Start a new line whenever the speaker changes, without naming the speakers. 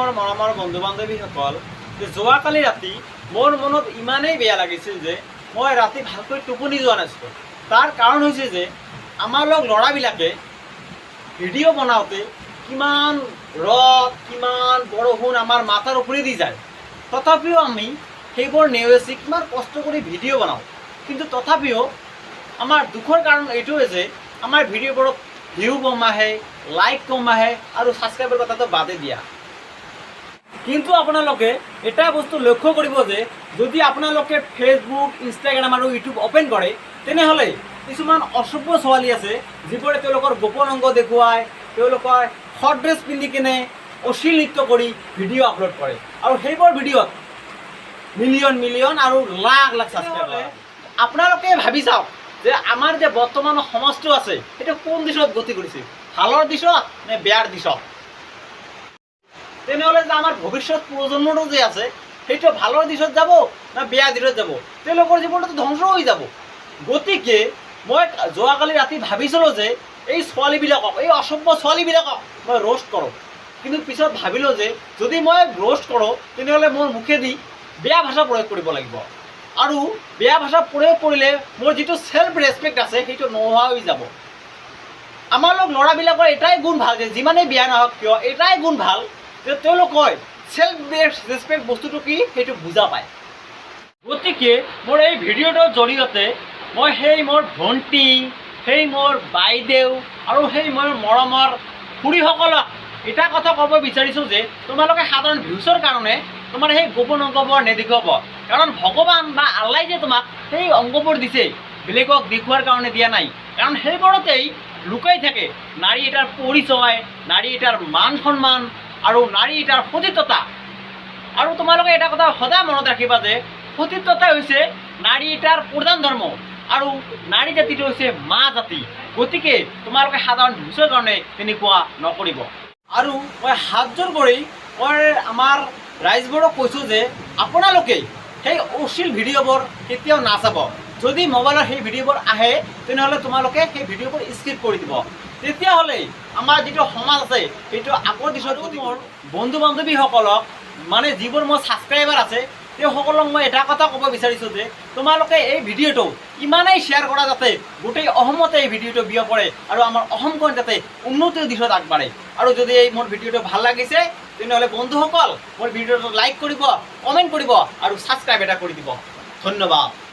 মোৰ মৰমৰ বন্ধু বান্ধৱীসকল, যে যোৱাকালি ৰাতি মোৰ মনত ইমানেই বেয়া লাগিছিল যে মই ৰাতি ভালকৈ টোপনি যোৱা নাছিলোঁ। তাৰ কাৰণ হৈছে যে আমাৰ ল'ৰাবিলাকে ভিডিঅ' বনাওঁতে কিমান ৰদ কিমান বৰষুণ আমাৰ মাথাৰ ওপৰেদি যায়, তথাপিও আমি সেইবোৰ নেওচি কিমান কষ্ট কৰি ভিডিঅ' বনাওঁ। কিন্তু তথাপিও আমাৰ দুখৰ কাৰণ এইটোৱে যে আমাৰ ভিডিঅ'বোৰত ভিউ কম আহে, লাইক কম আহে আৰু ছাবস্ক্ৰাইবৰ কথাটো বাদে দিয়া। কিন্তু আপোনালোকে এটা বস্তু লক্ষ্য কৰিব যে যদি আপোনালোকে ফেচবুক, ইনষ্টাগ্ৰাম আৰু ইউটিউব অ'পেন কৰে, তেনেহ'লে কিছুমান অসভ্য ছোৱালী আছে যিবোৰে তেওঁলোকৰ গোপন অংগ দেখুৱাই, তেওঁলোকৰ শৰ্ট ড্ৰেছ পিন্ধি কিনে অশ্লীল নৃত্য কৰি ভিডিঅ' আপলোড কৰে আৰু সেইবোৰ ভিডিঅ'ত মিলিয়ন মিলিয়ন আৰু লাখ লাখ ছাবস্ক্ৰাইবাৰ। আপোনালোকে ভাবি চাওক যে আমাৰ যে বৰ্তমান সমাজটো আছে সেইটো কোন দিশত গতি কৰিছে, ভালৰ দিশত নে বেয়াৰ দিশত? তেনেহ'লে যে আমাৰ ভৱিষ্যত প্ৰজন্মটো যে আছে সেইটো ভালৰ দিশত যাব না বেয়া দিশত যাব? তেওঁলোকৰ জীৱনটো ধ্বংস হৈ যাব। গতিকে মই যোৱাকালি ৰাতি ভাবিছিলোঁ যে এই ছোৱালীবিলাকক, এই অসভ্য ছোৱালীবিলাকক মই ৰোষ্ট কৰোঁ। কিন্তু পিছত ভাবিলোঁ যে যদি মই ৰোষ্ট কৰোঁ তেনেহ'লে মোৰ মুখেদি বেয়া ভাষা প্ৰয়োগ কৰিব লাগিব, আৰু বেয়া ভাষা প্ৰয়োগ কৰিলে মোৰ যিটো চেল্ফ ৰেচপেক্ট আছে সেইটো নোহোৱা হৈ যাব। আমাৰ ল'ৰাবিলাকৰ এটাই গুণ ভাল যে যিমানেই বেয়া নহওক কিয় এটাই গুণ ভাল যে তেওঁলোকে চেল্ফ ৰেচপেক্ট বস্তুটো কি সেইটো বুজা পায়। গতিকে মোৰ এই ভিডিঅ'টোৰ জৰিয়তে মই সেই মোৰ ভণ্টি, সেই মোৰ বাইদেউ আৰু সেই মোৰ মৰমৰ খুৰীসকলক এটা কথা ক'ব বিচাৰিছোঁ যে তোমালোকে সাধাৰণ ভিউচৰ কাৰণে তোমাৰ সেই গোপন অংগবোৰ নেদেখুৱাব। কাৰণ ভগৱান বা আল্লাই যে তোমাক সেই অংগবোৰ দিছে বেলেগক দেখুওৱাৰ কাৰণে দিয়া নাই, কাৰণ সেইবোৰতেই লুকাই থাকে নাৰী এটাৰ পৰিচয়, নাৰী এটাৰ মান সন্মান আৰু নাৰী এটাৰ সতীত্বতা। আৰু তোমালোকে এটা কথা সদায় মনত ৰাখিবা যে সতীত্বতা হৈছে নাৰী এটাৰ প্ৰধান ধৰ্ম আৰু নাৰী জাতিটো হৈছে মা জাতি। গতিকে তোমালোকে সাধাৰণ ভিউচৰ কাৰণে তেনেকুৱা নকৰিব। আৰু মই হাত জোৰ কৰি মই আমাৰ ৰাইজবোৰক কৈছোঁ যে আপোনালোকে সেই অশ্লীল ভিডিঅ'বোৰ কেতিয়াও নাচাব। যদি মোবাইলত সেই ভিডিঅ'বোৰ আহে তেনেহ'লে তোমালোকে সেই ভিডিঅ'বোৰ স্কিপ কৰি দিব। তেতিয়াহ'লে আমাৰ যিটো সমাজ আছে সেইটো আগৰ দিশত মোৰ বন্ধু বান্ধৱীসকলক, মানে যিবোৰ মোৰ ছাবস্ক্ৰাইবাৰ আছে তেওঁসকলক মই এটা কথা ক'ব বিচাৰিছোঁ যে তোমালোকে এই ভিডিঅ'টো ইমানেই শ্বেয়াৰ কৰা যাতে গোটেই অসমতে এই ভিডিঅ'টো বিয়পে পৰে আৰু আমাৰ অসমখন যাতে উন্নতিৰ দিশত আগবাঢ়ে। আৰু যদি এই মোৰ ভিডিঅ'টো ভাল লাগিছে তেনেহ'লে বন্ধুসকল মোৰ ভিডিঅ'টো লাইক কৰিব, কমেণ্ট কৰিব আৰু ছাবস্ক্ৰাইব এটা কৰি দিব। ধন্যবাদ।